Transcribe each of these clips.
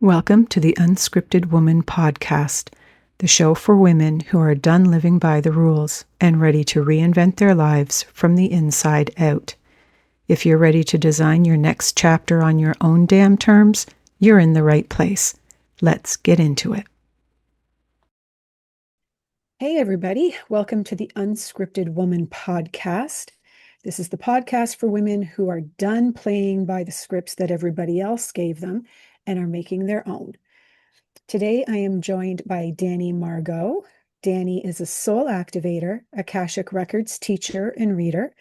Welcome to the Unscripted Woman Podcast, the show for women who are done living by the rules and ready to reinvent their lives from the inside out. If you're ready to design your next chapter on your own damn terms, you're in the right place. Let's get into it. Hey, everybody. Welcome to the Unscripted Woman Podcast. This is the podcast for women who are done playing by the scripts that everybody else gave them and are making their own. Today, I am joined by Dani Margeaux. Dani is a soul activator, Akashic Records teacher and reader,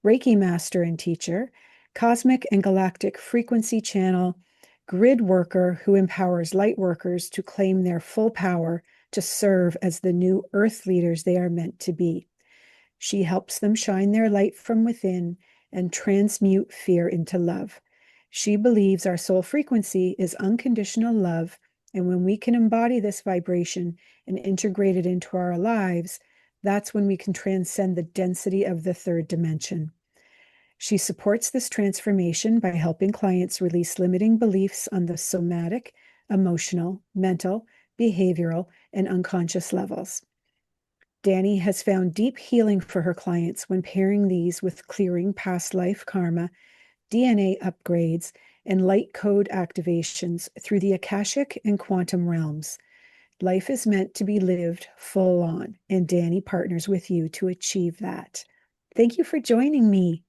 Reiki Master and teacher, cosmic and galactic frequency channel, grid worker who empowers light workers to claim their full power to serve as the new earth leaders they are meant to be. She helps them shine their light from within and transmute fear into love. She believes our soul frequency is unconditional love, and when we can embody this vibration and integrate it into our lives, that's when we can transcend the density of the third dimension. She supports this transformation by helping clients release limiting beliefs on the somatic, emotional, mental, behavioral, and unconscious levels. Dani has found deep healing for her clients when pairing these with clearing past life karma, DNA upgrades, and light code activations through the Akashic and quantum realms. Life is meant to be lived full on, and Dani partners with you to achieve that. Thank you for joining me.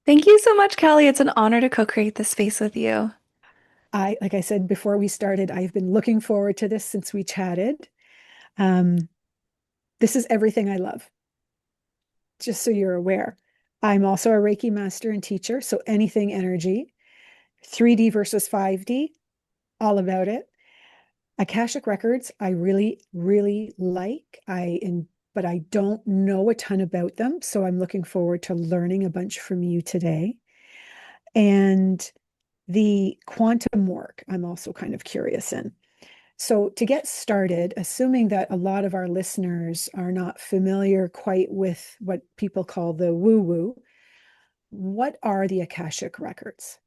Thank you so much, Kelly. It's an honor to co-create this space with you. Like I said before we started, I've been looking forward to this since we chatted. This is everything I love, just so you're aware. I'm also a Reiki master and teacher, so anything energy, 3D versus 5D, all about it. Akashic Records, I really, really like. But I don't know a ton about them, so I'm looking forward to learning a bunch from you today. And the quantum work, I'm also kind of curious in. So to get started, assuming that a lot of our listeners are not familiar quite with what people call the woo-woo, what are the Akashic Records?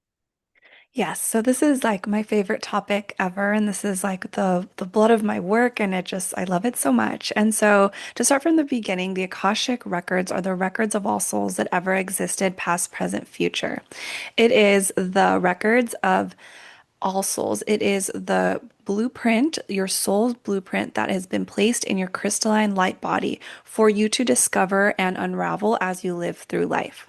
Yes, so this is like my favorite topic ever, and this is like the blood of my work, and I love it so much. And so to start from the beginning, the Akashic Records are the records of all souls that ever existed, past, present, future. It is the records of all souls. It is the blueprint, your soul's blueprint that has been placed in your crystalline light body for you to discover and unravel as you live through life.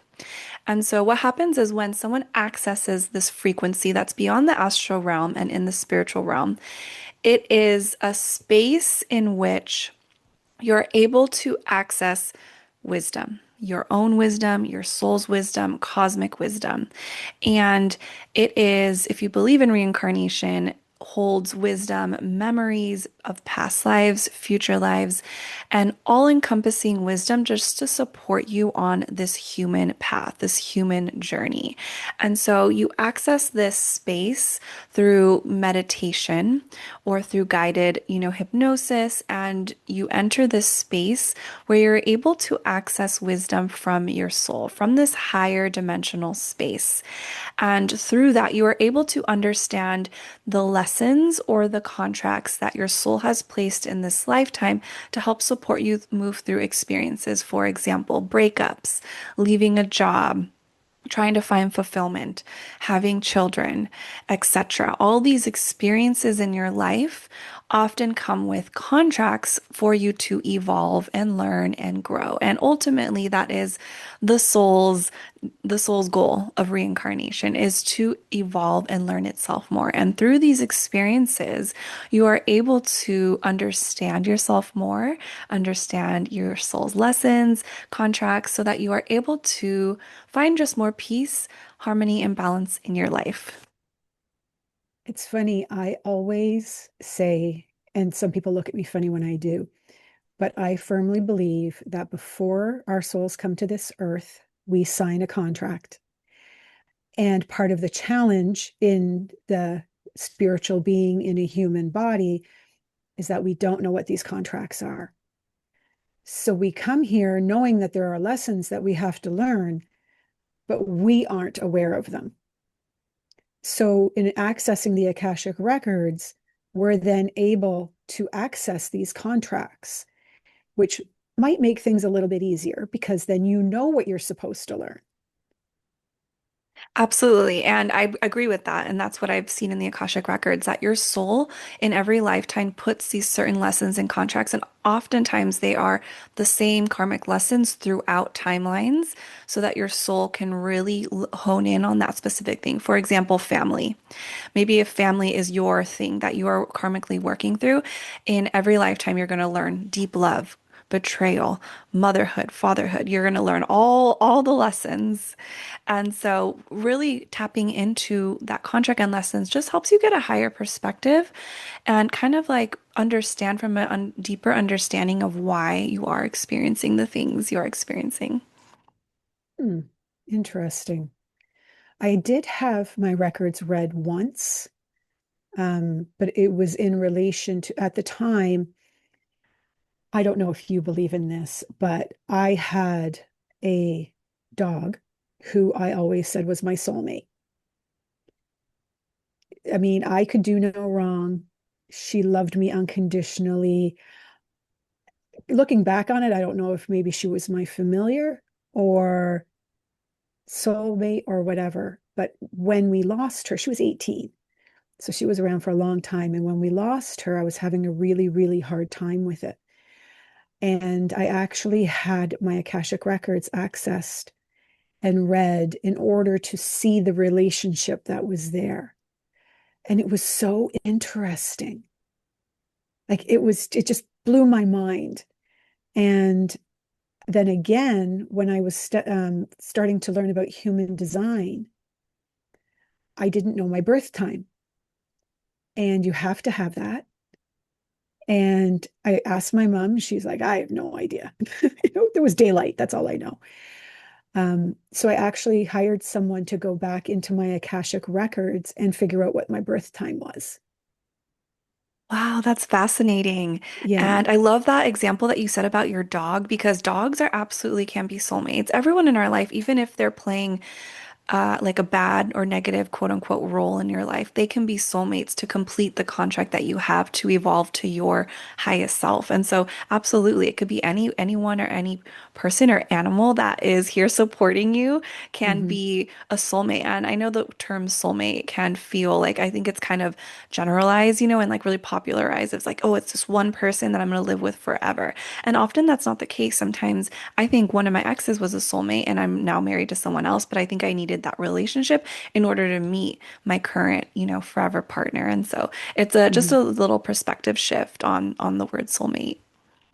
And so, what happens is when someone accesses this frequency that's beyond the astral realm and in the spiritual realm, it is a space in which you're able to access wisdom, your own wisdom, your soul's wisdom, cosmic wisdom. And it is, if you believe in reincarnation, holds wisdom, memories of past lives, future lives, and all encompassing wisdom just to support you on this human path, this human journey. And so you access this space through meditation or through guided, hypnosis, and you enter this space where you're able to access wisdom from your soul, from this higher dimensional space. And through that, you are able to understand the lessons or the contracts that your soul has placed in this lifetime to help support you move through experiences. For example, breakups, leaving a job, trying to find fulfillment, having children, etc. All these experiences in your life often come with contracts for you to evolve and learn and grow. And ultimately that is the soul's the soul's goal of reincarnation is to evolve and learn itself more. And through these experiences, you are able to understand yourself more, understand your soul's lessons, contracts, so that you are able to find just more peace, harmony, and balance in your life. It's funny, I always say, and some people look at me funny when I do, but I firmly believe that before our souls come to this earth, we sign a contract. And part of the challenge in the spiritual being in a human body is that we don't know what these contracts are. So we come here knowing that there are lessons that we have to learn, but we aren't aware of them. So, in accessing the Akashic Records, we're then able to access these contracts, which might make things a little bit easier because then you know what you're supposed to learn. Absolutely. And I agree with that. And that's what I've seen in the Akashic Records, that your soul in every lifetime puts these certain lessons in contracts. And oftentimes they are the same karmic lessons throughout timelines so that your soul can really hone in on that specific thing. For example, family. Maybe if family is your thing that you are karmically working through, in every lifetime, you're going to learn deep love, betrayal, motherhood, fatherhood. You're going to learn all the lessons. And so really tapping into that contract and lessons just helps you get a higher perspective and kind of like understand from a deeper understanding of why you are experiencing the things you're experiencing. Hmm, interesting. I did have my records read once, but it was in relation to, at the time, I don't know if you believe in this, but I had a dog who I always said was my soulmate. I mean, I could do no wrong. She loved me unconditionally. Looking back on it, I don't know if maybe she was my familiar or soulmate or whatever. But when we lost her, she was 18. So she was around for a long time. And when we lost her, I was having a really, really hard time with it. And I actually had my Akashic Records accessed and read in order to see the relationship that was there. And it was so interesting. Like it just blew my mind. And then again, when I was starting to learn about human design, I didn't know my birth time. And you have to have that. And I asked my mom, she's like, I have no idea. There was daylight. That's all I know. So I actually hired someone to go back into my Akashic records and figure out what my birth time was. Wow, that's fascinating. Yeah. And I love that example that you said about your dog because dogs are absolutely can be soulmates. Everyone in our life, even if they're playing like a bad or negative quote unquote role in your life, they can be soulmates to complete the contract that you have to evolve to your highest self. And so absolutely, it could be anyone or any person or animal that is here supporting you can Hmm. be a soulmate. And I know the term soulmate can feel like I think it's kind of generalized, and like really popularized. It's like, oh, it's this one person that I'm going to live with forever. And often that's not the case. Sometimes I think one of my exes was a soulmate and I'm now married to someone else, but I think I needed that relationship in order to meet my current, forever partner. And so it's a just Hmm. a little perspective shift on the word soulmate.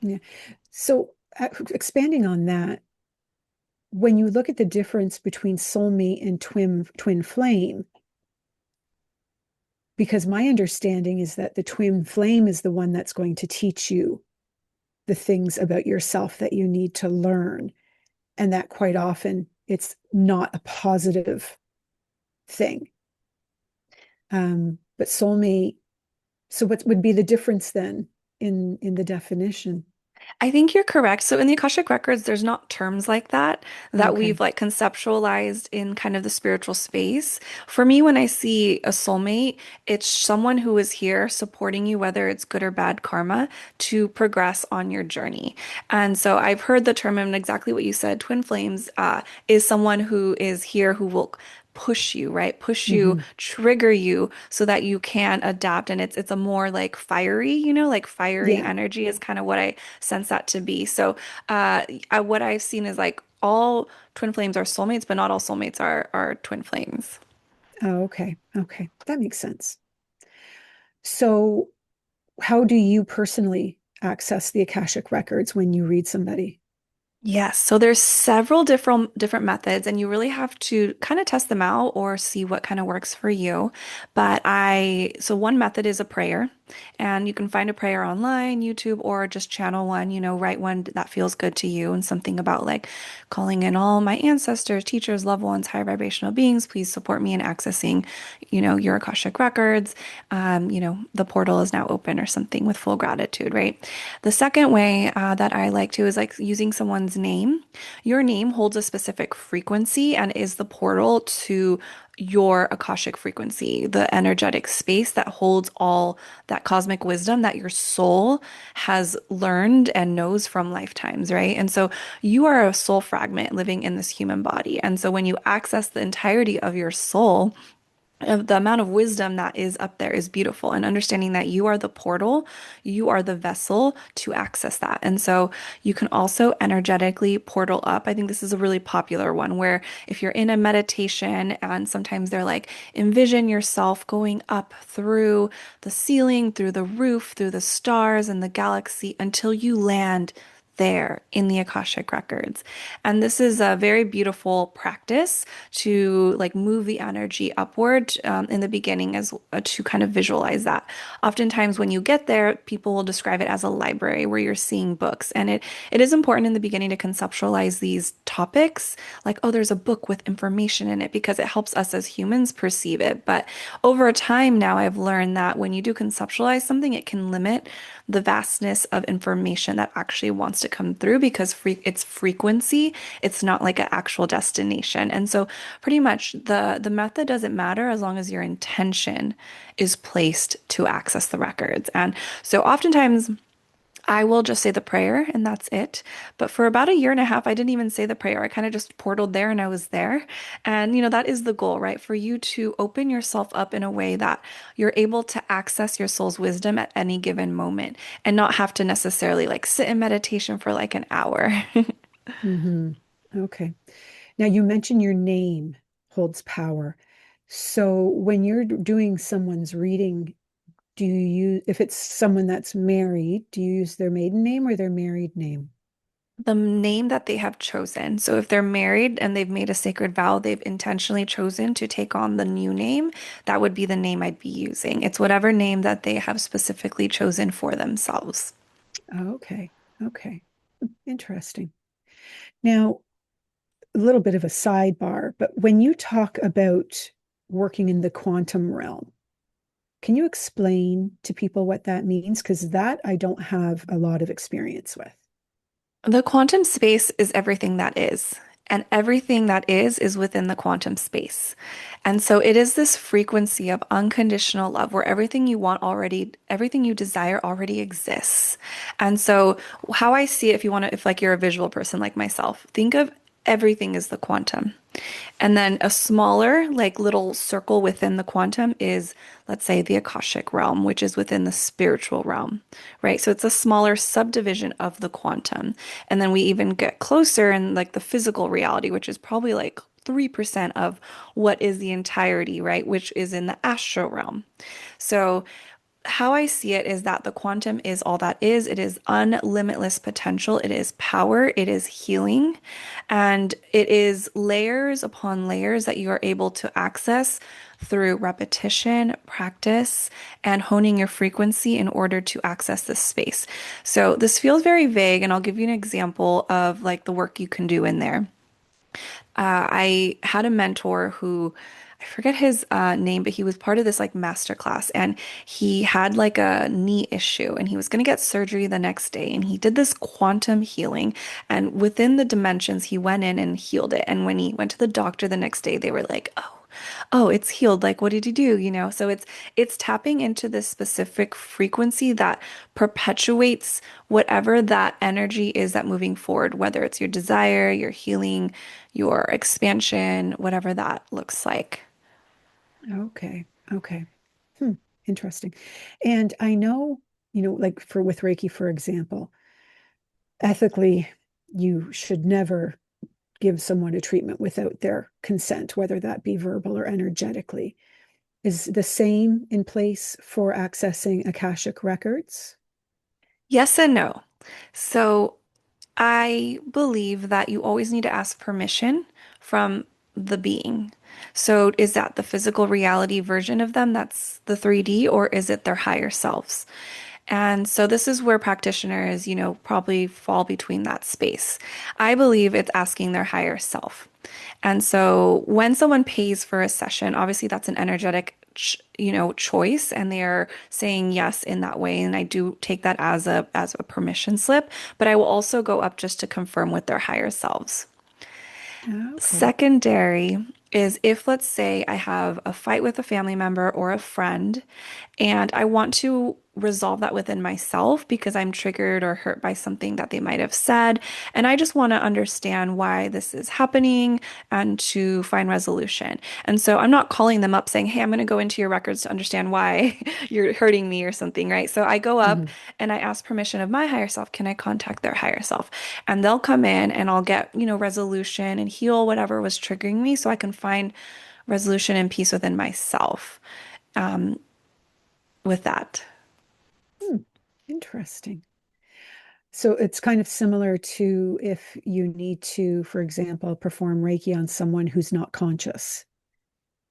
Yeah. So expanding on that, when you look at the difference between soulmate and twin flame, because my understanding is that the twin flame is the one that's going to teach you the things about yourself that you need to learn, and that quite often it's not a positive thing. But soulmate, so what would be the difference then in the definition? I think you're correct. So in the Akashic Records, there's not terms like that we've Okay. like conceptualized in kind of the spiritual space. For me, when I see a soulmate, it's someone who is here supporting you, whether it's good or bad karma, to progress on your journey. And so I've heard the term and exactly what you said, twin flames, is someone who is here who will push you, right? Push you, Hmm. trigger you so that you can adapt. And it's a more like fiery, like fiery Yeah. energy is kind of what I sense that to be. So, what I've seen is like all twin flames are soulmates, but not all soulmates are twin flames. Oh, okay. Okay. That makes sense. So, how do you personally access the Akashic records when you read somebody? Yes, so there's several different methods and you really have to kind of test them out or see what kind of works for you. So one method is a prayer and you can find a prayer online, YouTube, or just channel one, write one that feels good to you and something about like calling in all my ancestors, teachers, loved ones, high vibrational beings, please support me in accessing, your Akashic records. The portal is now open or something with full gratitude, right? The second way that I like to is like using someone's name. Your name holds a specific frequency and is the portal to your Akashic frequency, the energetic space that holds all that cosmic wisdom that your soul has learned and knows from lifetimes, right? And so you are a soul fragment living in this human body. And so when you access the entirety of your soul, of the amount of wisdom that is up there is beautiful, and understanding that you are the portal, you are the vessel to access that. And so you can also energetically portal up. I think this is a really popular one where if you're in a meditation and sometimes they're like, envision yourself going up through the ceiling, through the roof, through the stars and the galaxy until you land there in the Akashic Records. And this is a very beautiful practice to like move the energy upward in the beginning as to kind of visualize that. Oftentimes when you get there, people will describe it as a library where you're seeing books. And it is important in the beginning to conceptualize these topics like, oh, there's a book with information in it because it helps us as humans perceive it. But over time now, I've learned that when you do conceptualize something, it can limit the vastness of information that actually wants to come through because it's frequency. It's not like an actual destination. And so pretty much the method doesn't matter as long as your intention is placed to access the records. And so oftentimes I will just say the prayer and that's it. But for about a year and a half, I didn't even say the prayer. I kind of just portaled there and I was there. And, that is the goal, right? For you to open yourself up in a way that you're able to access your soul's wisdom at any given moment and not have to necessarily like sit in meditation for like an hour. Hmm. Okay. Now, you mentioned your name holds power. So when you're doing someone's reading, do you use, if it's someone that's married, do you use their maiden name or their married name? The name that they have chosen. So if they're married and they've made a sacred vow, they've intentionally chosen to take on the new name, that would be the name I'd be using. It's whatever name that they have specifically chosen for themselves. Oh, okay. Okay. Interesting. Now, a little bit of a sidebar, but when you talk about working in the quantum realm, can you explain to people what that means? Because that I don't have a lot of experience with. The quantum space is everything that is. And everything that is within the quantum space. And so it is this frequency of unconditional love where everything you want already, everything you desire already exists. And so how I see it, if you want to, if like you're a visual person like myself, think of everything as the quantum. And then a smaller, like little circle within the quantum is, let's say, the Akashic realm, which is within the spiritual realm, right? So it's a smaller subdivision of the quantum. And then we even get closer in like the physical reality, which is probably like 3% of what is the entirety, right? Which is in the astral realm. So how I see it is that the quantum is all that is. It is unlimitless potential. It is power. It is healing. And it is layers upon layers that you are able to access through repetition, practice, and honing your frequency in order to access this space. So this feels very vague, and I'll give you an example of like the work you can do in there. I had a mentor who I forget his name, but he was part of this like master class and he had like a knee issue and he was going to get surgery the next day. And he did this quantum healing. And within the dimensions, he went in and healed it. And when he went to the doctor the next day, they were like, oh, it's healed. Like, what did you do? So it's tapping into this specific frequency that perpetuates whatever that energy is that moving forward, whether it's your desire, your healing, your expansion, whatever that looks like. Okay. Okay. Hmm. Interesting. And I know, like for with Reiki, for example, ethically, you should never give someone a treatment without their consent, whether that be verbal or energetically. Is the same in place for accessing Akashic records? Yes and no. So I believe that you always need to ask permission from the being. So is that the physical reality version of them? That's the 3D, or is it their higher selves? And so this is where practitioners, probably fall between that space. I believe it's asking their higher self. And so when someone pays for a session, obviously that's an energetic choice and they're saying yes in that way. And I do take that as a permission slip, but I will also go up just to confirm with their higher selves. Okay. Secondary is if, let's say, I have a fight with a family member or a friend, and I want to resolve that within myself because I'm triggered or hurt by something that they might have said. And I just want to understand why this is happening and to find resolution. And so I'm not calling them up saying, hey, I'm going to go into your records to understand why you're hurting me or something, right? So I go up Mhm. and I ask permission of my higher self. Can I contact their higher self? And they'll come in and I'll get, resolution and heal whatever was triggering me so I can find resolution and peace within myself with that. Hmm. Interesting. So it's kind of similar to if you need to, for example, perform Reiki on someone who's not conscious.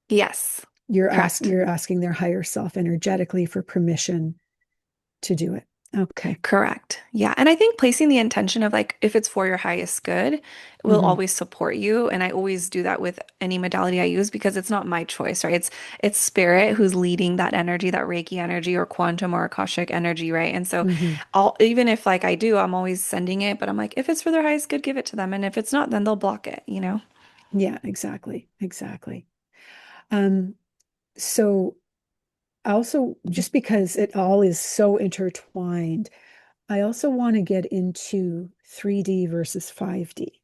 Yes, You're correct. asking their higher self energetically for permission to do it. Okay. Correct. Yeah. And I think placing the intention of like, if it's for your highest good, it will Hmm. always support you. And I always do that with any modality I use because it's not my choice, right? It's spirit who's leading that energy, that Reiki energy or quantum or Akashic energy, right? And so Hmm. even if like I do, I'm always sending it, but I'm like, if it's for their highest good, give it to them. And if it's not, then they'll block it, you know? Yeah, exactly. Exactly. Um, so also just because it all is so intertwined, I also want to get into 3D versus 5D.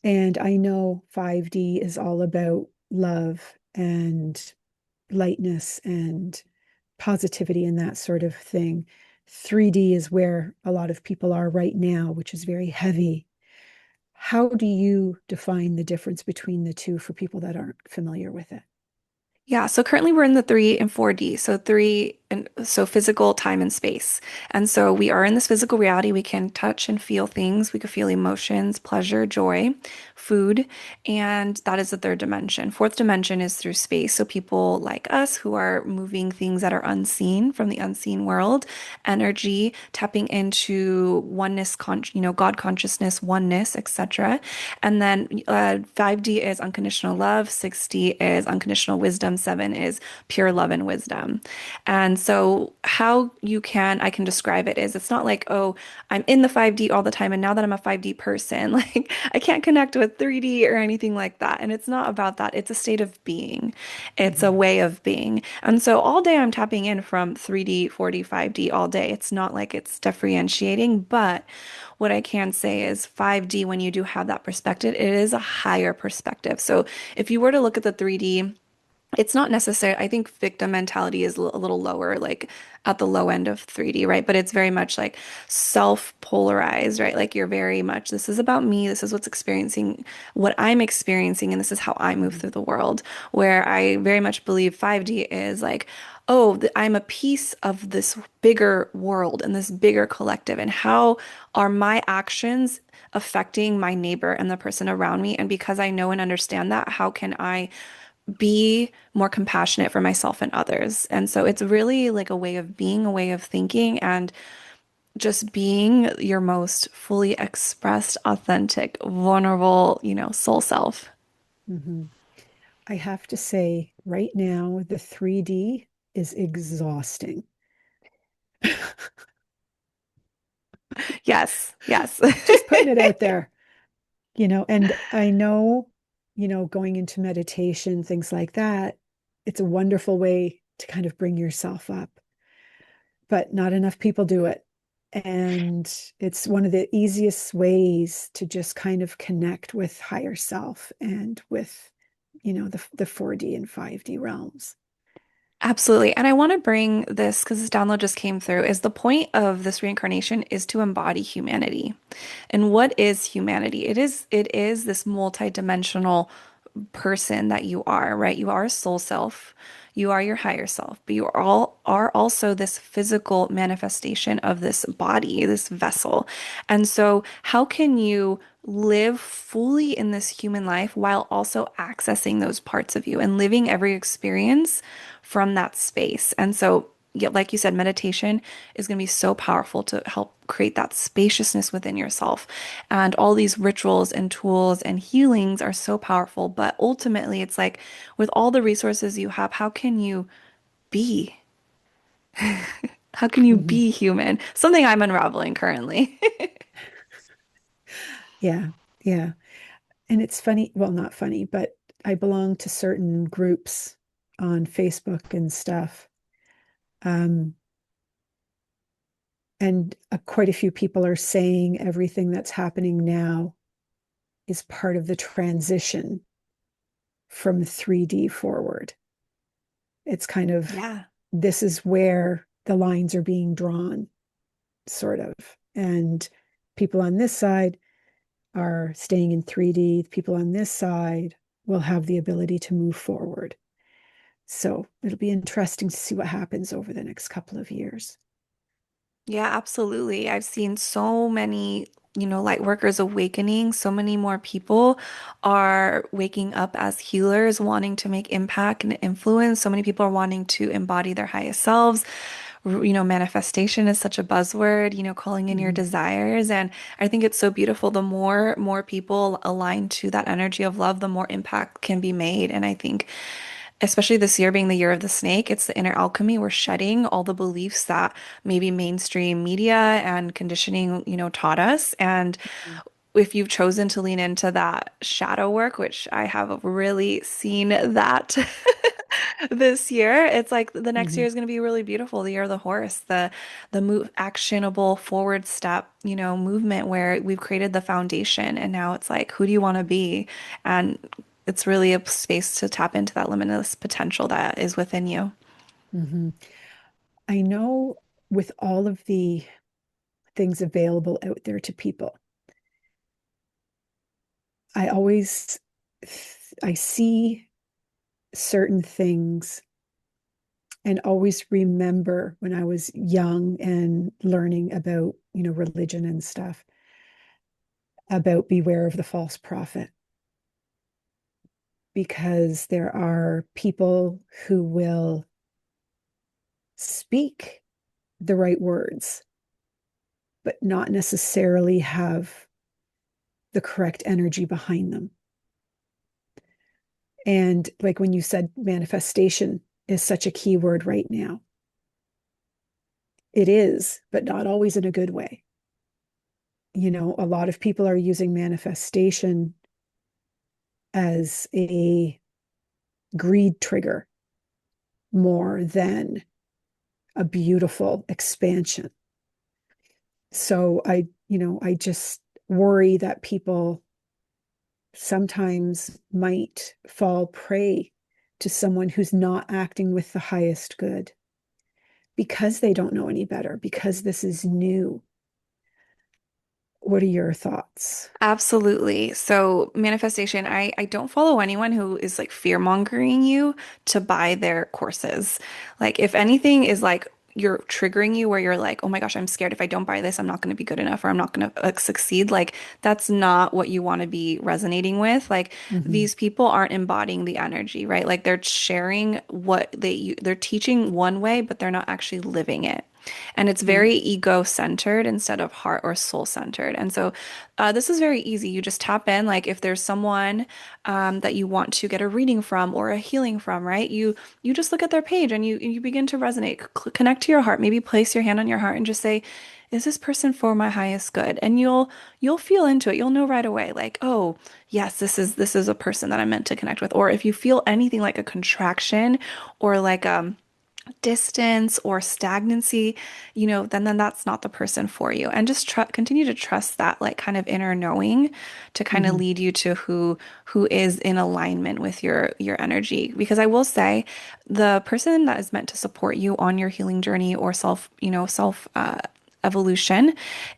And I know 5D is all about love and lightness and positivity and that sort of thing. 3D is where a lot of people are right now, which is very heavy. How do you define the difference between the two for people that aren't familiar with it? Yeah, so currently we're in the 3 and 4D. So 3 and so physical, time and space. And so we are in this physical reality. We can touch and feel things. We can feel emotions, pleasure, joy, food, and that is the third dimension. Fourth dimension is through space. So people like us who are moving things that are unseen from the unseen world, energy, tapping into oneness, God consciousness, oneness, etc. And then 5D is unconditional love, 6D is unconditional wisdom, 7 is pure love and wisdom. And so I can describe it is it's not like, oh, I'm in the 5D all the time and now that I'm a 5D person, like I can't connect with 3D or anything like that. And it's not about that. It's a state of being. It's a Mhm. way of being. And so all day I'm tapping in from 3D, 4D, 5D all day. It's not like it's differentiating, but what I can say is 5D, when you do have that perspective, it is a higher perspective. So if you were to look at the 3D, it's not necessary. I think victim mentality is a little lower, like at the low end of 3D, right? But it's very much like self-polarized, right? Like you're very much, this is about me. This is what's experiencing what I'm experiencing, and this is how I move through the world. Where I very much believe 5D is like, oh, I'm a piece of this bigger world and this bigger collective. And how are my actions affecting my neighbor and the person around me? And because I know and understand that, how can I be more compassionate for myself and others? And so it's really like a way of being, a way of thinking, and just being your most fully expressed, authentic, vulnerable, soul self. Mhm. I have to say, right now, the 3D is exhausting. Yes, yes. Just putting it out there, and I know, going into meditation, things like that, it's a wonderful way to kind of bring yourself up, but not enough people do it. And it's one of the easiest ways to just kind of connect with higher self and with, the 4D and 5D realms. Absolutely. And I want to bring this because this download just came through is the point of this reincarnation is to embody humanity. And what is humanity? It is this multidimensional person that you are, right? You are a soul self, you are your higher self, but you are also this physical manifestation of this body, this vessel. And so how can you live fully in this human life while also accessing those parts of you and living every experience from that space? And so yeah, like you said, meditation is going to be so powerful to help create that spaciousness within yourself. And all these rituals and tools and healings are so powerful. But ultimately, it's like with all the resources you have, how can you be? How can you Mhm. be human? Something I'm unraveling currently. Yeah, yeah. And it's funny, well, not funny, but I belong to certain groups on Facebook and stuff. Um, and quite a few people are saying everything that's happening now is part of the transition from 3D forward. It's kind of, Yeah. this is where the lines are being drawn, sort of. And people on this side are staying in 3D. People on this side will have the ability to move forward. So it'll be interesting to see what happens over the next couple of years. Yeah, absolutely. I've seen so many, light workers awakening. So many more people are waking up as healers, wanting to make impact and influence. So many people are wanting to embody their highest selves. Manifestation is such a buzzword, calling in your Mm-hmm. desires. And I think it's so beautiful. The more people align to that energy of love, the more impact can be made. And I think especially this year being the year of the snake, it's the inner alchemy. We're shedding all the beliefs that maybe mainstream media and conditioning, taught us. And if you've chosen to lean into that shadow work, which I have really seen that this year, it's like the next Mm-hmm. year is going to be really beautiful. The year of the horse, the move, actionable forward step, movement where we've created the foundation, and now it's like, who do you want to be? And it's really a space to tap into that limitless potential that is within you. Mm-hmm. I know with all of the things available out there to people, I always I see certain things and always remember when I was young and learning about, religion and stuff, about beware of the false prophet, because there are people who will speak the right words, but not necessarily have the correct energy behind them. And like when you said manifestation is such a key word right now, it is, but not always in a good way. A lot of people are using manifestation as a greed trigger more than a beautiful expansion. So I just worry that people sometimes might fall prey to someone who's not acting with the highest good because they don't know any better, because this is new. What are your thoughts? Absolutely. So manifestation, I don't follow anyone who is like fear mongering you to buy their courses. Like if anything is like you're triggering you where you're like, oh my gosh, I'm scared if I don't buy this, I'm not going to be good enough or I'm not going to succeed. Like that's not what you want to be resonating with. Like Mm-hmm. these people aren't embodying the energy, right? Like they're sharing what they're teaching one way, but they're not actually living it. And it's Yeah. very ego centered instead of heart or soul centered. And so this is very easy. You just tap in, like if there's someone that you want to get a reading from or a healing from, right? You just look at their page and you begin to resonate, connect to your heart. Maybe place your hand on your heart and just say, "Is this person for my highest good?" And you'll feel into it. You'll know right away, like, "Oh, yes, this is a person that I'm meant to connect with." Or if you feel anything like a contraction or like distance or stagnancy, then that's not the person for you. And just continue to trust that like kind of inner knowing to kind of Mm-hmm. lead you to who is in alignment with your energy. Because I will say the person that is meant to support you on your healing journey or self evolution,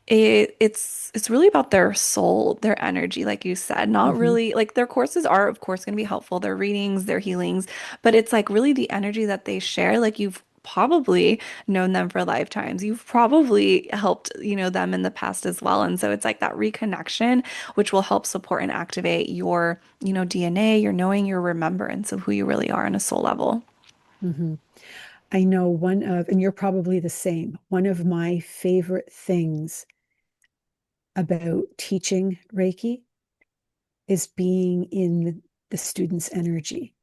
it's really about their soul, their energy, like you said, not Mm-hmm. really like their courses are, of course, going to be helpful, their readings, their healings, but it's like really the energy that they share. Like you've probably known them for lifetimes. You've probably helped, them in the past as well. And so it's like that reconnection, which will help support and activate your, DNA, your knowing, your remembrance of who you really are on a soul level. Mm-hmm. I know and you're probably the same, one of my favorite things about teaching Reiki is being in the student's energy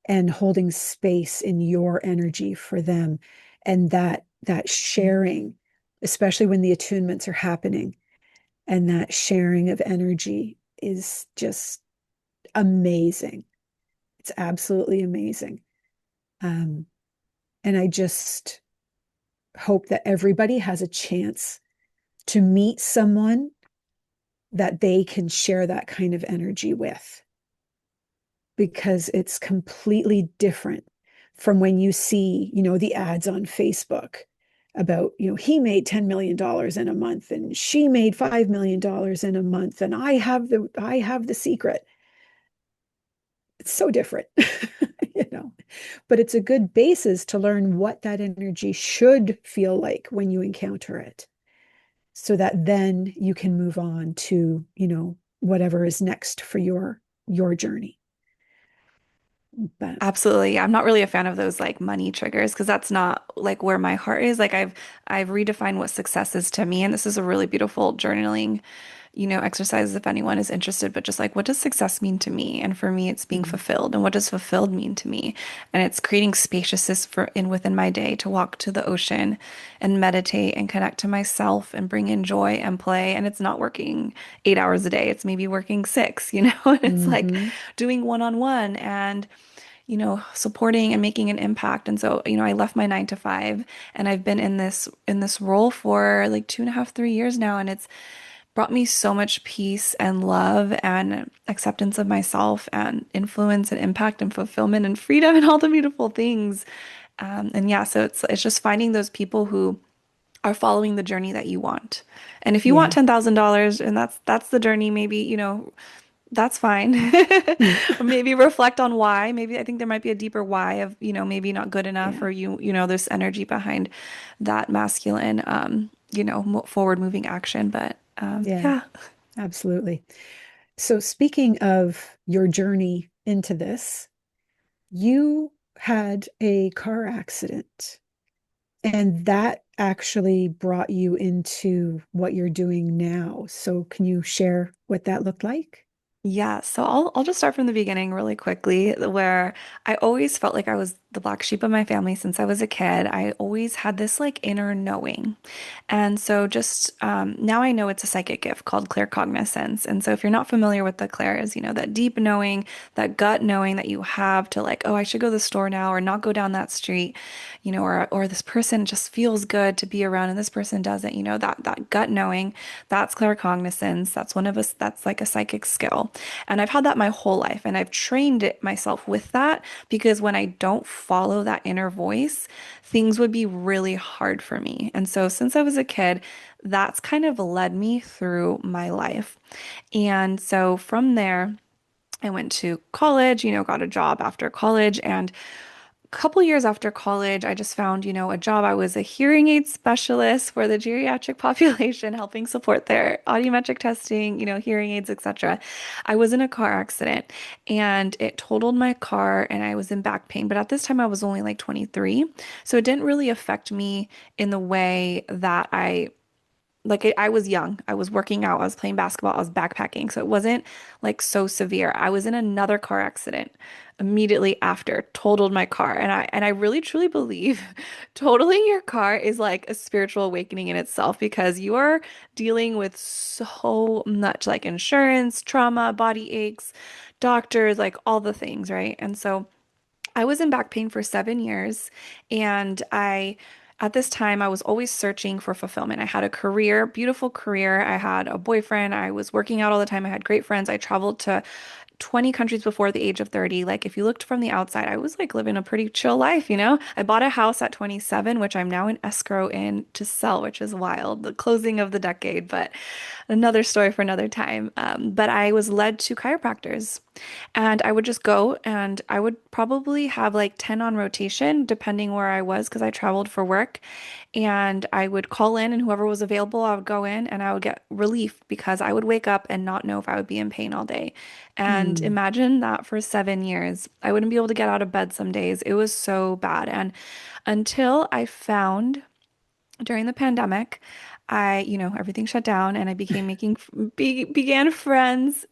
and holding space in your energy for them. And that sharing, especially when the attunements are happening, and that sharing of energy is just amazing. It's absolutely amazing. Um, and I just hope that everybody has a chance to meet someone that they can share that kind of energy with, because it's completely different from when you see, the ads on Facebook about, he made $10 million in a month and she made $5 million in a month and I have the secret. It's so different, you know. But it's a good basis to learn what that energy should feel like when you encounter it, so that then you can move on to, whatever is next for your journey. But Absolutely. I'm not really a fan of those like money triggers because that's not like where my heart is. Like I've redefined what success is to me, and this is a really beautiful journaling, exercise if anyone is interested, but just like what does success mean to me? And for me, it's being mm, fulfilled. And what does fulfilled mean to me? And it's creating spaciousness for in within my day to walk to the ocean and meditate and connect to myself and bring in joy and play. And it's not working 8 hours a day. It's maybe working six, And it's like mhm. doing one-on-one and supporting and making an impact. And so, I left my 9 to 5 and I've been in this role for like 2.5, 3 years now. And it's brought me so much peace and love and acceptance of myself and influence and impact and fulfillment and freedom and all the beautiful things. And yeah, so it's just finding those people who are following the journey that you want. And if you want Yeah. $10,000 and that's the journey, maybe, that's fine. Or maybe reflect on why. Maybe I think there might be a deeper why of, maybe not good enough Yeah. or there's energy behind that masculine, forward moving action. But Yeah. yeah. Absolutely. So speaking of your journey into this, you had a car accident, and that actually brought you into what you're doing now. So can you share what that looked like? Yeah, so I'll just start from the beginning really quickly, where I always felt like I was the black sheep of my family since I was a kid. I always had this like inner knowing. And so just now I know it's a psychic gift called claircognizance. And so if you're not familiar with the clairs, that deep knowing, that gut knowing that you have to like, oh, I should go to the store now or not go down that street, or this person just feels good to be around and this person doesn't, that gut knowing, that's claircognizance. That's one of us, that's like a psychic skill. And I've had that my whole life and I've trained it myself with that because when I don't follow that inner voice, things would be really hard for me. And so since I was a kid, that's kind of led me through my life. And so from there, I went to college, got a job after college, and couple years after college, I just found, a job. I was a hearing aid specialist for the geriatric population, helping support their audiometric testing, hearing aids, etc. I was in a car accident and it totaled my car and I was in back pain. But at this time, I was only like 23. So it didn't really affect me in the way that I was young. I was working out. I was playing basketball. I was backpacking. So it wasn't like so severe. I was in another car accident immediately after, totaled my car. And I really truly believe totaling your car is like a spiritual awakening in itself because you are dealing with so much like insurance, trauma, body aches, doctors, like all the things, right? And so I was in back pain for 7 years, and at this time, I was always searching for fulfillment. I had a career, beautiful career. I had a boyfriend. I was working out all the time. I had great friends. I traveled to 20 countries before the age of 30. Like, if you looked from the outside, I was like living a pretty chill life. I bought a house at 27, which I'm now in escrow in to sell, which is wild, the closing of the decade, but another story for another time. But I was led to chiropractors. And I would just go and I would probably have like 10 on rotation, depending where I was, because I traveled for work. And I would call in, and whoever was available, I would go in and I would get relief because I would wake up and not know if I would be in pain all day. And Mm, imagine that for 7 years. I wouldn't be able to get out of bed some days. It was so bad. And until I found during the pandemic, everything shut down and I began friends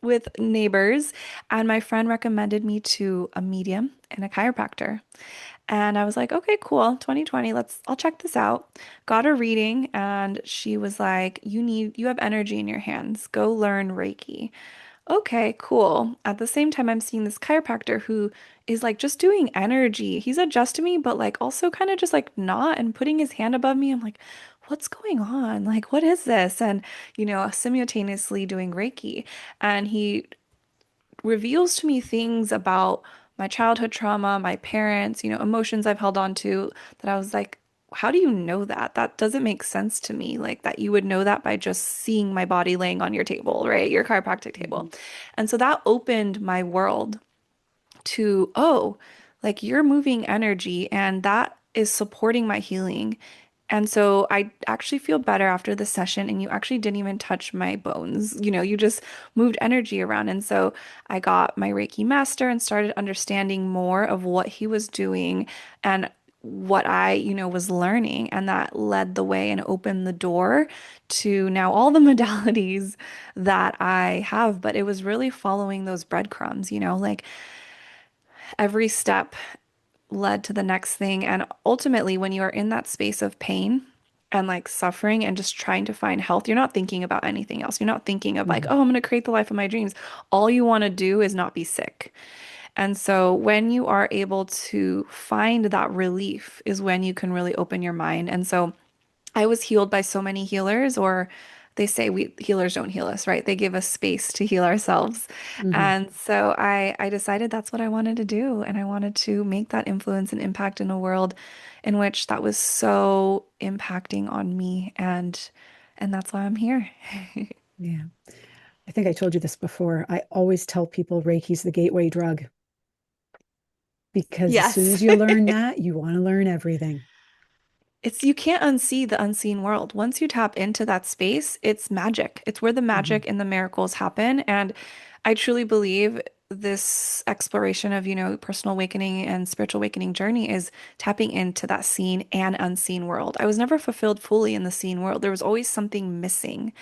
with neighbors, and my friend recommended me to a medium and a chiropractor. And I was like, okay, cool. 2020, I'll check this out. Got a reading and she was like, you have energy in your hands. Go learn Reiki. okay, cool. At the same time, I'm seeing this chiropractor who is like just doing energy. He's adjusting me, but like also kind of just like not and putting his hand above me. I'm like, what's going on? Like, what is this? And, simultaneously doing Reiki. And he reveals to me things about my childhood trauma, my parents, emotions I've held on to that I was like, how do you know that? That doesn't make sense to me. Like that you would know that by just seeing my body laying on your table, right? Your chiropractic table. Mhm. And so that opened my world to, oh, like you're moving energy and that is supporting my healing. And so I actually feel better after the session, and you actually didn't even touch my bones. You just moved energy around. And so I got my Reiki Master and started understanding more of what he was doing and what I, was learning. And that led the way and opened the door to now all the modalities that I have. But it was really following those breadcrumbs, like every step led to the next thing. And ultimately, when you are in that space of pain and like suffering and just trying to find health, you're not thinking about anything else. You're not thinking of like, Mhm. oh, I'm going to create the life of my dreams. All you want to do is not be sick. And so when you are able to find that relief is when you can really open your mind. And so I was healed by so many healers, or they say we healers don't heal us, right? They give us space to heal ourselves. Mhm. And so I decided that's what I wanted to do. And I wanted to make that influence and impact in a world in which that was so impacting on me. And that's why I'm here. Yeah. I think I told you this before. I always tell people Reiki's the gateway drug because as soon Yes. as you learn that, you want to learn everything. You can't unsee the unseen world. Once you tap into that space, it's magic. It's where the Mhm. magic and the miracles happen. And I truly believe this exploration of, personal awakening and spiritual awakening journey is tapping into that seen and unseen world. I was never fulfilled fully in the seen world. There was always something missing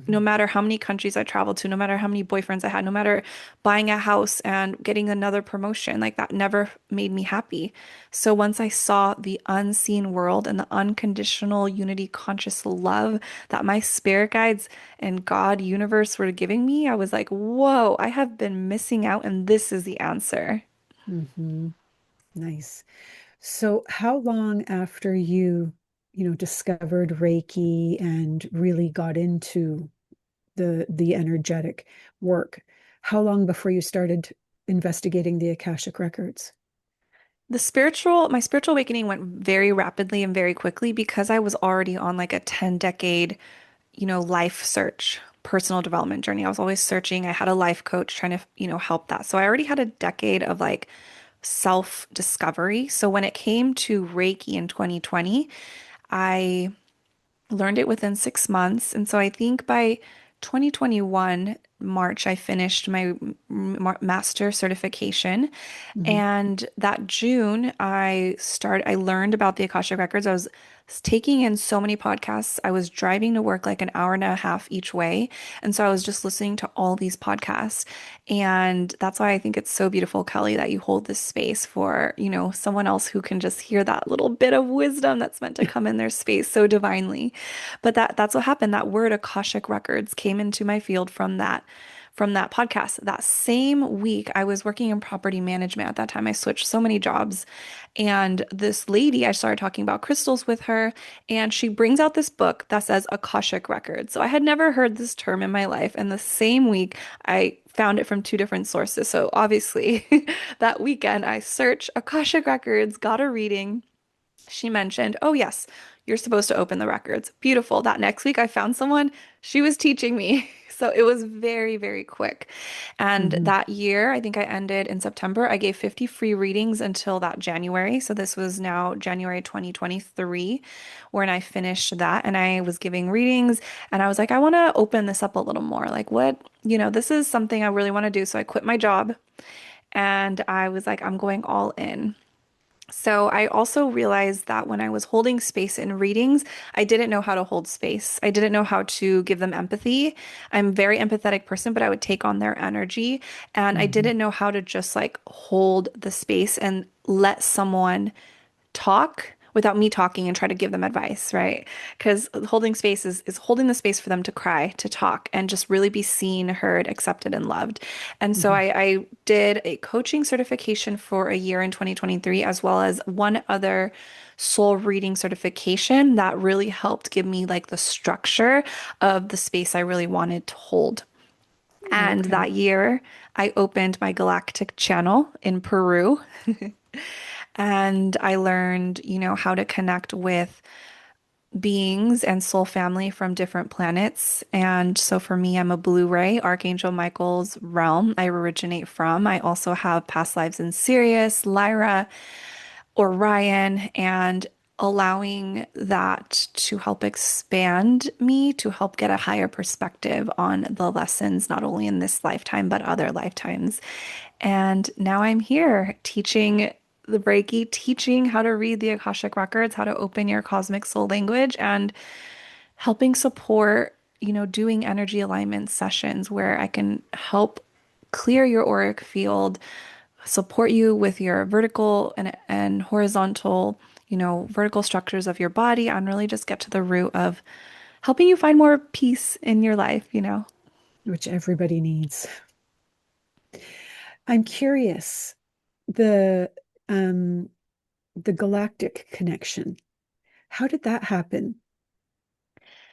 no Mhm. matter how many countries I traveled to, no matter how many boyfriends I had, no matter buying a house and getting another promotion, like that never made me happy. So once I saw the unseen world and the unconditional unity conscious love that my spirit guides and God universe were giving me, I was like, whoa, I have been missing out, and this is the answer. Mhm. Nice. So how long after discovered Reiki and really got into the energetic work, how long before you started investigating the Akashic records? My spiritual awakening went very rapidly and very quickly because I was already on like a 10-decade life search, personal development journey. I was always searching. I had a life coach trying to, help that. So I already had a decade of like self-discovery. So when it came to Reiki in 2020, I learned it within 6 months. And so I think by 2021, March, I finished my master certification. Mhm. And that June, I learned about the Akashic Records. I was taking in so many podcasts. I was driving to work like an hour and a half each way. And so I was just listening to all these podcasts. And that's why I think it's so beautiful, Kelly, that you hold this space for, someone else who can just hear that little bit of wisdom that's meant to come in their space so divinely. But that's what happened. That word Akashic Records came into my field from that podcast. That same week, I was working in property management at that time. I switched so many jobs. And this lady, I started talking about crystals with her, and she brings out this book that says Akashic Records. So I had never heard this term in my life. And the same week, I found it from two different sources. So obviously, that weekend, I searched Akashic Records, got a reading. She mentioned, oh, yes, you're supposed to open the records. Beautiful. That next week, I found someone, she was teaching me. So it was very, very quick. And Mhm. that year, I think I ended in September. I gave 50 free readings until that January. So this was now January 2023 when I finished that. And I was giving readings and I was like, I want to open this up a little more. Like, this is something I really want to do. So I quit my job and I was like, I'm going all in. So I also realized that when I was holding space in readings, I didn't know how to hold space. I didn't know how to give them empathy. I'm a very empathetic person, but I would take on their energy. And I Mhm. didn't know how to just like hold the space and let someone talk without me talking and try to give them advice, right? Because holding space is holding the space for them to cry, to talk, and just really be seen, heard, accepted, and loved. And so Hmm. I did a coaching certification for a year in 2023, as well as one other soul reading certification that really helped give me like the structure of the space I really wanted to hold. And Okay. that year, I opened my galactic channel in Peru. And I learned, how to connect with beings and soul family from different planets. And so for me, I'm a blue ray, Archangel Michael's realm I originate from. I also have past lives in Sirius, Lyra, Orion, and allowing that to help expand me to help get a higher perspective on the lessons, not only in this lifetime, but other lifetimes. And now I'm here teaching the Reiki, teaching how to read the Akashic Records, how to open your cosmic soul language, and helping support, doing energy alignment sessions where I can help clear your auric field, support you with your vertical and horizontal, vertical structures of your body, and really just get to the root of helping you find more peace in your life. Which everybody needs. I'm curious, the um the galactic connection. How did that happen?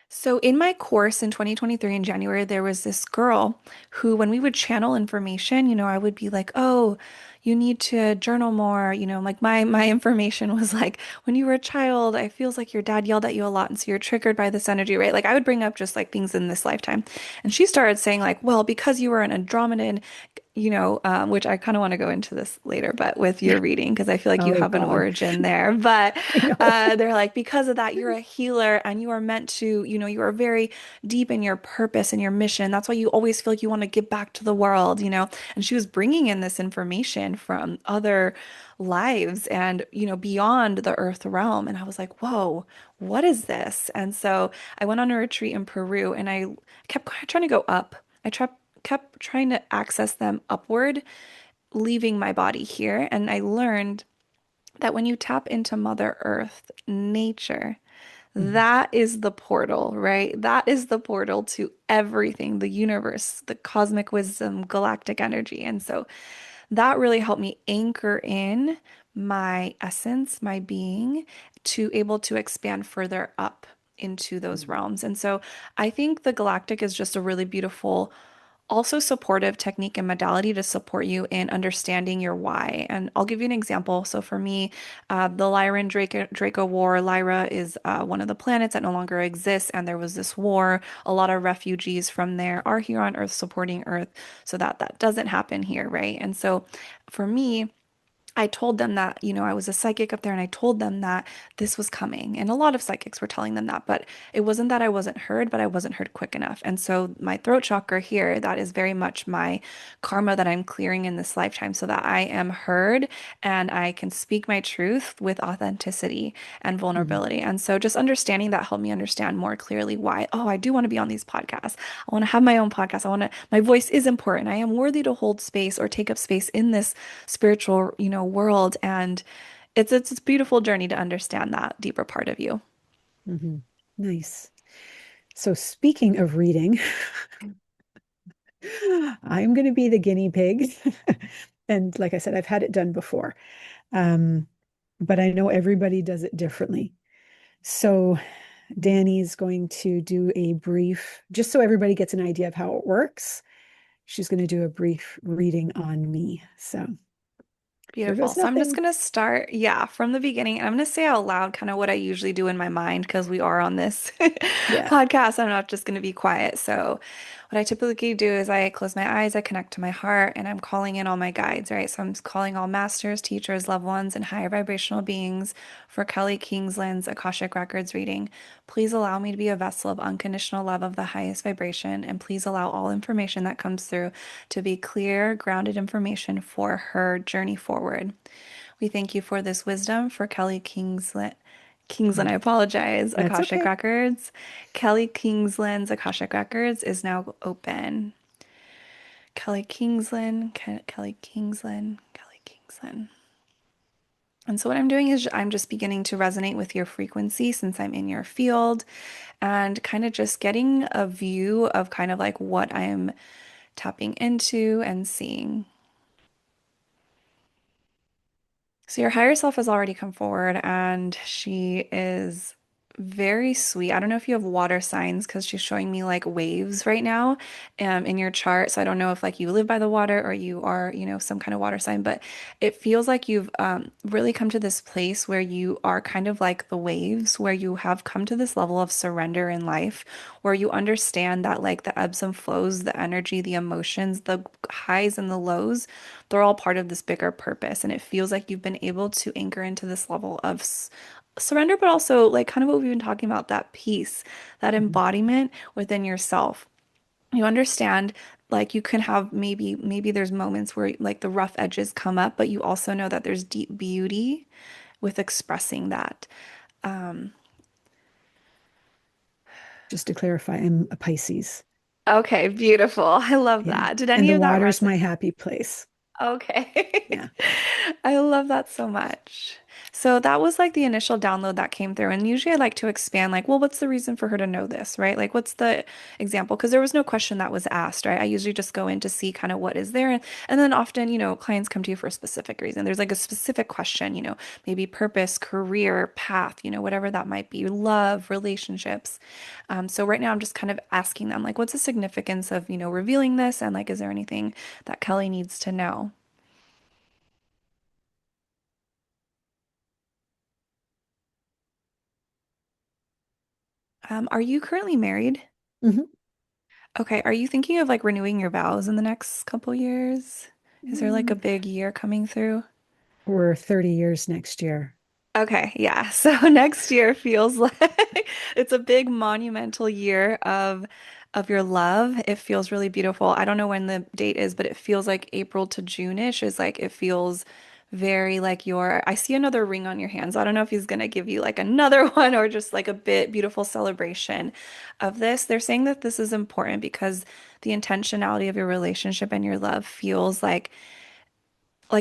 So, in my course in 2023 in January, there was this girl who, when we would channel information, I would be like, "Oh, you need to journal more." Like my information was like, "When you were a child, I feels like your dad yelled at you a lot, and so you're triggered by this energy, right?" Like I would bring up just like things in this lifetime, and she started saying like, "Well, because you were an Andromedan, which I kind of want to go into this later, but with your reading, because I feel like you Oh have an God. origin there. But I know. they're like, because of that, you're a healer and you are meant to, you are very deep in your purpose and your mission. That's why you always feel like you want to give back to the world. And she was bringing in this information from other lives and, beyond the earth realm. And I was like, whoa, what is this? And so I went on a retreat in Peru and I kept trying to go up. I kept trying to access them upward, leaving my body here. And I learned that when you tap into Mother Earth, nature, Mhm. that is the portal, right? That is the portal to everything, the universe, the cosmic wisdom, galactic energy. And so that really helped me anchor in my essence, my being, to able to expand further up into those Mhm. realms. And so I think the galactic is just a really beautiful, also supportive technique and modality to support you in understanding your why. And I'll give you an example. So for me, the Lyran Draco War, Lyra is one of the planets that no longer exists, and there was this war. A lot of refugees from there are here on Earth supporting Earth so that that doesn't happen here, right? And so for me, I told them that, I was a psychic up there and I told them that this was coming. And a lot of psychics were telling them that, but it wasn't that I wasn't heard, but I wasn't heard quick enough. And so my throat chakra here, that is very much my karma that I'm clearing in this lifetime so that I am heard and I can speak my truth with authenticity and Mhm. vulnerability. And so just understanding that helped me understand more clearly why, oh, I do want to be on these podcasts. I want to have my own podcast. My voice is important. I am worthy to hold space or take up space in this spiritual, world. And it's a beautiful journey to understand that deeper part of you. Mhm. Nice. So speaking of reading, I'm going to be the guinea pig. And like I said, I've had it done before. Um, but I know everybody does it differently. So Dani's going to do a brief, just so everybody gets an idea of how it works. She's going to do a brief reading on me. So here Beautiful. goes So I'm just nothing. going to start, yeah, from the beginning. And I'm going to say out loud kind of what I usually do in my mind because we are on this Yeah. podcast. I'm not just going to be quiet. So what I typically do is I close my eyes, I connect to my heart, and I'm calling in all my guides, right? So I'm calling all masters, teachers, loved ones, and higher vibrational beings for Kelly Kingsland's Akashic Records reading. Please allow me to be a vessel of unconditional love of the highest vibration, and please allow all information that comes through to be clear, grounded information for her journey forward. We thank you for this wisdom for Kelly Kingsland. Kingsland, I apologize. That's Akashic okay. Records. Kelly Kingsland's Akashic Records is now open. Kelly Kingsland, Kelly Kingsland, Kelly Kingsland. And so what I'm doing is I'm just beginning to resonate with your frequency since I'm in your field and kind of just getting a view of kind of like what I am tapping into and seeing. So your higher self has already come forward and she is very sweet. I don't know if you have water signs because she's showing me like waves right now in your chart. So I don't know if like you live by the water or you are, some kind of water sign, but it feels like you've really come to this place where you are kind of like the waves, where you have come to this level of surrender in life, where you understand that like the ebbs and flows, the energy, the emotions, the highs and the lows, they're all part of this bigger purpose. And it feels like you've been able to anchor into this level of surrender, but also like kind of what we've been talking about, that peace, that Mhm. embodiment within yourself. You understand like you can have maybe there's moments where like the rough edges come up, but you also know that there's deep beauty with expressing that. Um, Just to clarify, I'm a Pisces. okay, beautiful. I love Yeah. that. Did And any the of that water's my resonate? happy place. Okay. Yeah. I love that so much. So that was like the initial download that came through. And usually I like to expand, like, well, what's the reason for her to know this, right? Like, what's the example? Because there was no question that was asked, right? I usually just go in to see kind of what is there. And then often, clients come to you for a specific reason. There's like a specific question, maybe purpose, career, path, whatever that might be, love, relationships. So right now I'm just kind of asking them, like, what's the significance of, revealing this? And like, is there anything that Kelly needs to know? Are you currently married? Mhm. Okay, are you thinking of like renewing your vows in the next couple years? Is there like a Mm, big year coming through? we're 30 years next year. Okay, yeah. So next year feels like it's a big monumental year of your love. It feels really beautiful. I don't know when the date is, but it feels like April to June-ish is like it feels very like I see another ring on your hands. I don't know if he's gonna give you like another one or just like a bit beautiful celebration of this. They're saying that this is important because the intentionality of your relationship and your love feels like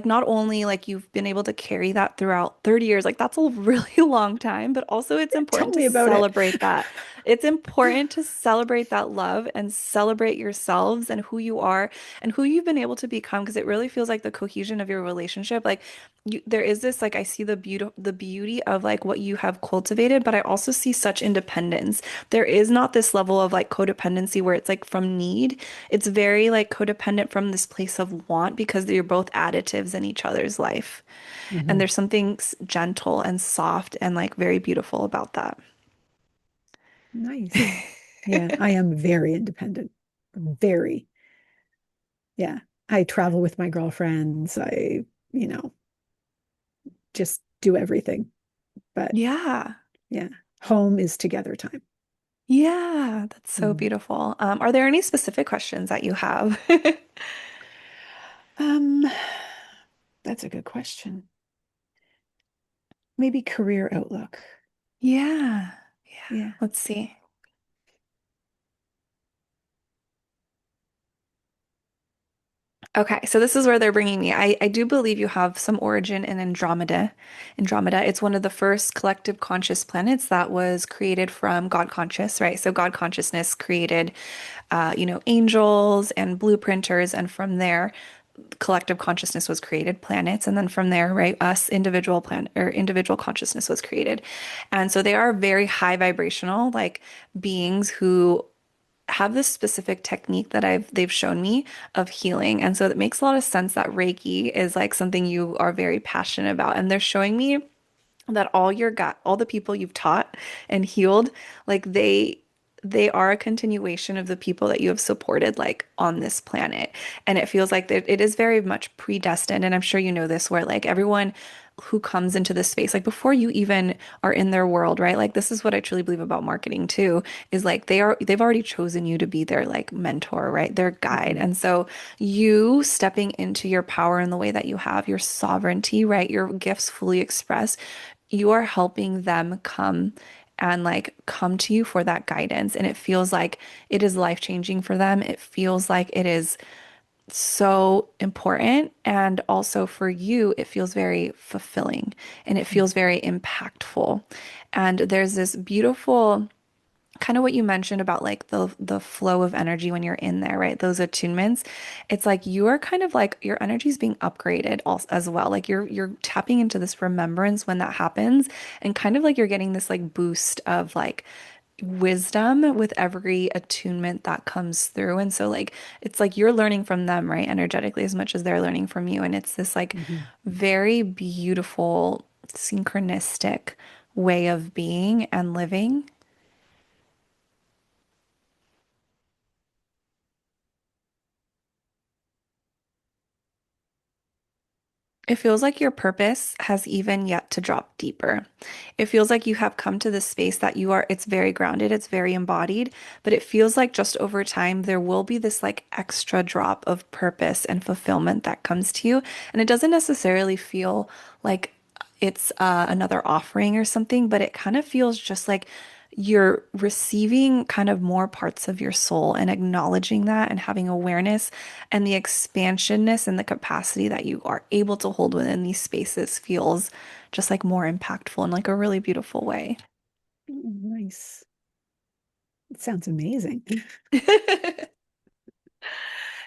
not only like you've been able to carry that throughout 30 years, like that's a really long time, but also it's Tell important to me about it. celebrate that. It's important to celebrate that love and celebrate yourselves and who you are and who you've been able to become because it really feels like the cohesion of your relationship. Like there is this like I see the beauty of like what you have cultivated, but I also see such independence. There is not this level of like codependency where it's like from need. It's very like codependent from this place of want because you're both additives in each other's life. And Mhm. there's something gentle and soft and like very beautiful about that. Nice. Yeah, I am very independent. Very. Yeah. I travel with my girlfriends. You know, just do everything. But Yeah. yeah, home is together time. Yeah, that's so Mhm. beautiful. Are there any specific questions that you have? Um, that's a good question. Maybe career outlook. Yeah. Yeah. Yeah. Let's see. Okay, so this is where they're bringing me. I do believe you have some origin in Andromeda. Andromeda, it's one of the first collective conscious planets that was created from God conscious, right? So God consciousness created, angels and blueprinters, and from there, collective consciousness was created, planets, and then from there, right, us individual planet or individual consciousness was created. And so they are very high vibrational, like beings who have this specific technique that they've shown me of healing. And so it makes a lot of sense that Reiki is like something you are very passionate about. And they're showing me that all the people you've taught and healed, like they are a continuation of the people that you have supported like on this planet. And it feels like that it is very much predestined. And I'm sure you know this, where like everyone who comes into this space, like before you even are in their world, right? Like this is what I truly believe about marketing too, is like they've already chosen you to be their like mentor, right? Their guide. Mhm. And so you stepping into your power in the way that you have, your sovereignty, right? Your gifts fully expressed, you are helping them come to you for that guidance. And it feels like it is life changing for them. It feels like it is so important. And also for you, it feels very fulfilling and it feels very impactful. And there's this beautiful kind of what you mentioned about like the flow of energy when you're in there, right? Those attunements. It's like you are kind of like your energy is being upgraded also as well. Like you're tapping into this remembrance when that happens and kind of like you're getting this like boost of like wisdom with every attunement that comes through. And so like it's like you're learning from them, right? Energetically as much as they're learning from you. And it's this like Mhm. very beautiful synchronistic way of being and living. It feels like your purpose has even yet to drop deeper. It feels like you have come to this space that you are, it's very grounded, it's very embodied, but it feels like just over time there will be this like extra drop of purpose and fulfillment that comes to you. And it doesn't necessarily feel like it's another offering or something, but it kind of feels just like you're receiving kind of more parts of your soul and acknowledging that and having awareness and the expansionness and the capacity that you are able to hold within these spaces feels just like more impactful in like a really beautiful way. Oh, nice. It sounds amazing.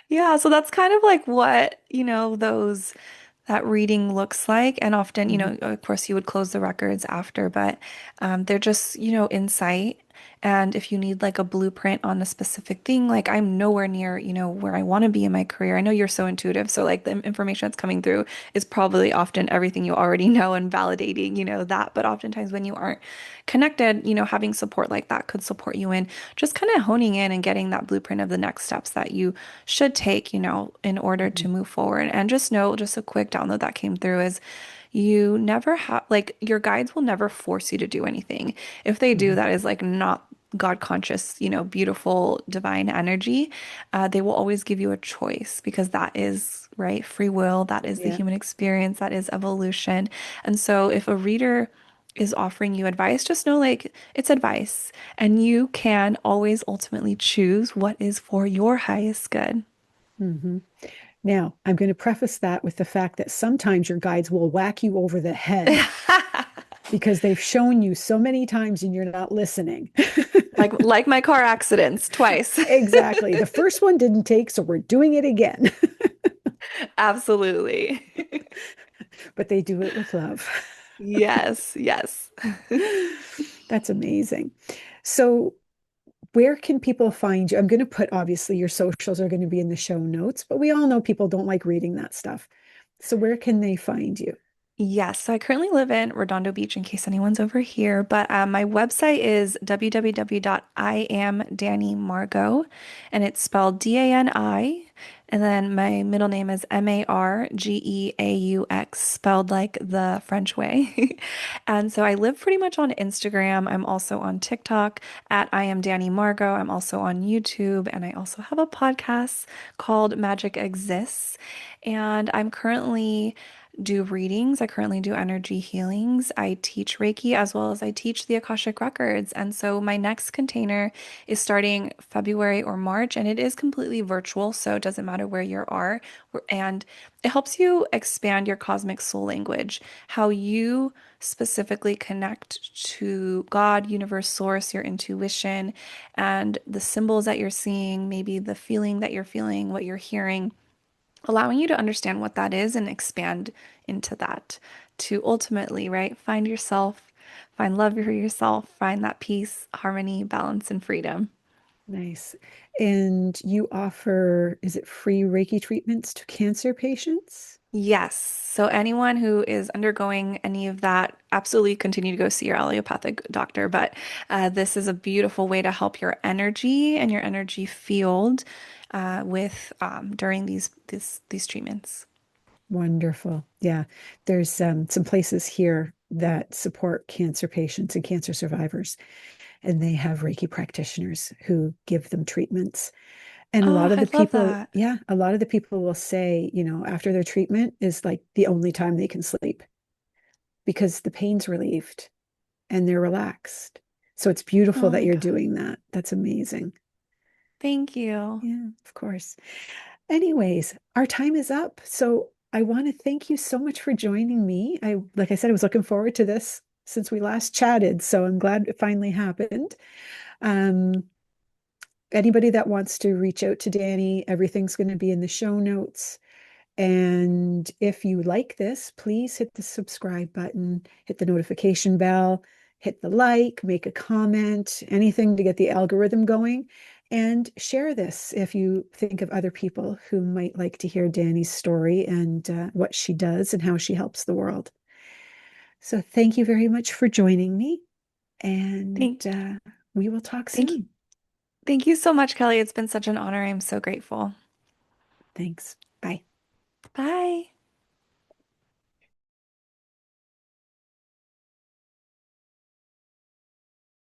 Yeah, so that's kind of like what, those that reading looks like. And often, Mhm. of course, you would close the records after, but they're just, insight. And if you need like a blueprint on a specific thing, like I'm nowhere near, where I want to be in my career. I know you're so intuitive. So like the information that's coming through is probably often everything you already know and validating, that. But oftentimes when you aren't connected, having support like that could support you in just kind of honing in and getting that blueprint of the next steps that you should take, in order to Mhm. move forward. And just know, just a quick download that came through is you never have, like, your guides will never force you to do anything. If they do, Mhm. that is like not God conscious, beautiful divine energy. They will always give you a choice because that is, right, free will. That is the Yeah. human experience. That is evolution. And so if a reader is offering you advice, just know like it's advice and you can always ultimately choose what is for your highest good. Mhm. Now, I'm going to preface that with the fact that sometimes your guides will whack you over the head because they've shown you so many times and you're not listening. Like my car accidents twice. Exactly. The first one didn't take, so we're doing it again. Absolutely. But they do it with love. Yes, yes. That's amazing. So, where can people find you? I'm going to put, obviously, your socials are going to be in the show notes, but we all know people don't like reading that stuff. So, where can they find you? Yes, so I currently live in Redondo Beach in case anyone's over here, but my website is www.iamdanimargeaux and it's spelled Dani, and then my middle name is Margeaux, spelled like the French way. And so I live pretty much on Instagram. I'm also on TikTok at I am Dani Margeaux. I'm also on YouTube, and I also have a podcast called Magic Exists. And I'm currently do readings. I currently do energy healings. I teach Reiki as well as I teach the Akashic Records. And so my next container is starting February or March, and it is completely virtual. So it doesn't matter where you are. And it helps you expand your cosmic soul language, how you specifically connect to God, universe, source, your intuition, and the symbols that you're seeing, maybe the feeling that you're feeling, what you're hearing, allowing you to understand what that is and expand into that to ultimately, right, find yourself, find love for yourself, find that peace, harmony, balance, and freedom. Nice. And you offer, is it free Reiki treatments to cancer patients? Yes. So anyone who is undergoing any of that, absolutely continue to go see your allopathic doctor. But this is a beautiful way to help your energy and your energy field with during these treatments. Wonderful. Yeah. There's some places here that support cancer patients and cancer survivors, and they have Reiki practitioners who give them treatments. And a lot Oh, of I the love people, that. yeah, a lot of the people will say, after their treatment is like the only time they can sleep because the pain's relieved and they're relaxed. So it's Oh beautiful that my you're God. doing that. That's amazing. Thank you. Yeah, of course. Anyways, our time is up. So I want to thank you so much for joining me. Like I said, I was looking forward to this since we last chatted. So I'm glad it finally happened. Um, Anybody that wants to reach out to Dani, everything's going to be in the show notes. And if you like this, please hit the subscribe button, hit the notification bell, hit the like, make a comment, anything to get the algorithm going. And share this if you think of other people who might like to hear Dani's story and what she does and how she helps the world. So thank you very much for joining me. And Thank, we will talk thank you. soon. Thank you so much, Kelly. It's been such an honor. I'm so grateful. Thanks. Bye. Bye.